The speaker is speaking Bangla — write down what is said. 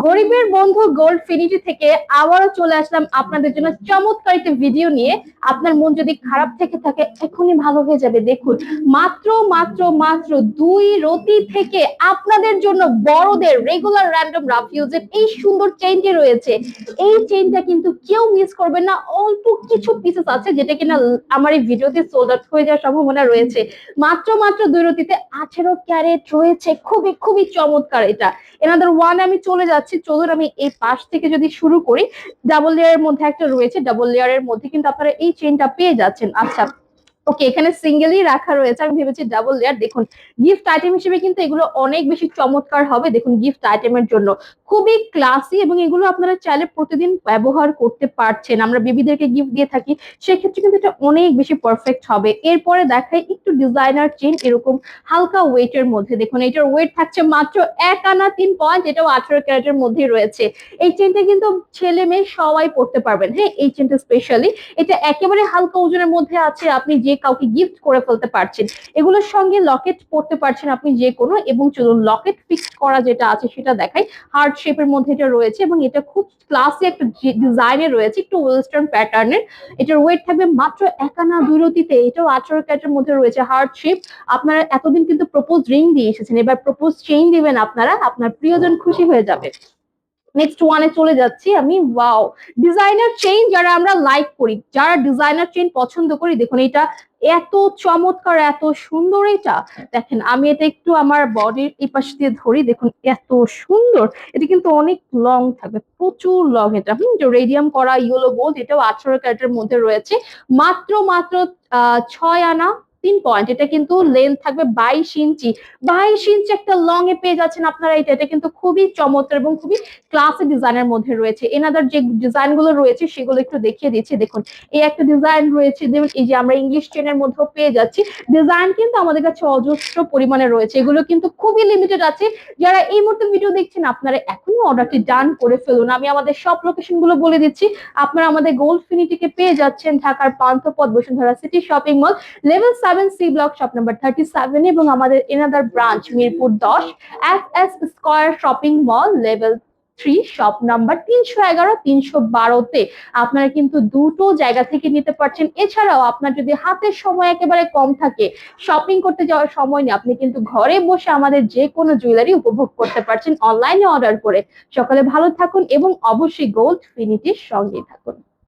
গরিবের বন্ধু গোল্ড ফিনিটি থেকে আবারও চলে আসলাম আপনাদের জন্য চমৎকার একটা ভিডিও নিয়ে। আপনার মন যদি খারাপ থেকে থাকে এখনই ভালো হয়ে যাবে। দেখুন, মাত্র মাত্র মাত্র 2 রতি থেকে আপনাদের জন্য বড়দের রেগুলার র্যান্ডম রাফ ইউজের এই সুন্দর চেইনটি রয়েছে। এই চেইনটা কিন্তু কেউ মিস করবেন না। অল্প কিছু পিসেস আছে যেটা কিনা আমার এই ভিডিওতে সোল্ড আউট হয়ে যাওয়ার সম্ভাবনা রয়েছে। মাত্র মাত্র 2 রতিতে 18 ক্যারেট রয়েছে। খুবই খুবই চমৎকার এটা। এনাদের ওয়ান আমি চলে যাচ্ছি, চলুন আমি এই পাশ থেকে যদি শুরু করি। ডাবল লেয়ারের মধ্যে একটা রয়েছে, ডাবল লেয়ারের মধ্যে কিন্তু আপনারা এই চেইনটা পেয়ে যাচ্ছেন। আচ্ছা, ওকে, এখানে সিঙ্গেলই রাখা রয়েছে, আমি ভেবেছি ডাবল লেয়ার। দেখুন, গিফট আইটেম হিসেবে কিন্তু এগুলো অনেক বেশি চমৎকার হবে। দেখুন, গিফট আইটেমের জন্য খুবই ক্লাসি এবং এগুলো আপনারা চাইলে প্রতিদিন ব্যবহার করতে পারছেন। আমরা বেবিদেরকে গিফট দিয়ে থাকি, সেক্ষেত্রে কিন্তু এটা অনেক বেশি পারফেক্ট হবে। এরপরে দেখাই একটু ডিজাইনার চেইন, এরকম হালকা ওয়েটের মধ্যে। দেখুন, এটার ওয়েট থাকছে মাত্র 1 আনা 3 পয়েন্ট, এটাও 18 ক্যারেটের মধ্যেই রয়েছে। এই চেইনটা কিন্তু ছেলে মেয়ে সবাই পড়তে পারবেন। হ্যাঁ, এই চেইনটা স্পেশালি এটা একেবারে হালকা ওজনের মধ্যে আছে, আপনি যে কাউকে গিফট করে ফেলতে পারছেন। এগুলোর সঙ্গে লকেট পড়তে পারছেন আপনি যে কোনো। এবং চলুন লকেট ফিক্স করা যেটা আছে সেটা দেখাই। হার্ট শেপের মধ্যে এটা রয়েছে এবং এটা খুব ক্লাসি একটা ডিজাইনে রয়েছে, একটু ওয়েস্টার্ন প্যাটার্নের। এটার ওয়েট থাকবে মাত্র 1 আনা 2 রতিতে, এটাও 18 ক্যারেটের মধ্যে রয়েছে, হার্ট শেপ। আপনারা এতদিন কিন্তু প্রপোজ রিং দিয়ে এসেছেন, এবার প্রপোজ চেইন দিবেন আপনারা, আপনার প্রিয়জন খুশি হয়ে যাবে। নেক্সট ওয়ানে চলে যাচ্ছি আমি। ওয়াও, ডিজাইনার চেইন যারা আমরা লাইক করি, যারা ডিজাইনার চেইন পছন্দ করি, দেখুন এটা এত চমৎকার, এত সুন্দর। এটা দেখেন, আমি এটা একটু আমার বডির এই পাশ দিয়ে ধরি। দেখুন এত সুন্দর, এটা কিন্তু অনেক লং থাকবে, প্রচুর লং। এটা রেডিয়াম করা ইয়েলো গোল্ড, এটাও 18 ক্যারেটের মধ্যে রয়েছে। মাত্র মাত্র 6 আনা 3 পয়েন্ট। এটা কিন্তু লেন্থ থাকবে 22 ইঞ্চি। 22 ইঞ্চি একটা লং এ পেয়ে যাচ্ছেন আপনারা। এটা কিন্তু খুবই চমৎকার এবং খুবই ক্লাসিক ডিজাইনের মধ্যে রয়েছে। এনাদের যে ডিজাইন গুলো রয়েছে সেগুলো একটু দেখিয়ে দিচ্ছি। দেখুন, এই একটা ডিজাইন রয়েছে, যেমন এই যে আমরা ইংলিশ চেনের মধ্যেও পেয়ে যাচ্ছি। ডিজাইন কিন্তু আমাদের কাছে অজস্র পরিমাণে রয়েছে, এগুলো কিন্তু খুবই লিমিটেড আছে। যারা এই মুহূর্তে ভিডিও দেখছেন আপনারা এখনই অর্ডারটি ডান করে ফেলুন। আমি আমাদের সব লোকেশন গুলো বলে দিচ্ছি। আপনারা আমাদের গোল্ড ফিনিটিকে পেয়ে যাচ্ছেন ঢাকার Panthapath Bashundhara city shopping mall, level 7 C block, shop number 37, এবং আমাদের another branch Mirpur 10 FS square shopping mall, level 3, shop number 311 312-তে। আপনারা কিন্তু দুটো জায়গা থেকে নিতে পারছেন। এছাড়াও আপনার যদি হাতের সময় একেবারে কম থাকে, শপিং করতে যাওয়ার সময় নেই, আপনি কিন্তু ঘরে বসে আমাদের যে কোনো জুয়েলারি উপভোগ করতে পারছেন অনলাইনে অর্ডার করে। সকালে ভালো থাকুন এবং অবশ্যই গোল্ড ফিনিটির সঙ্গেই থাকুন।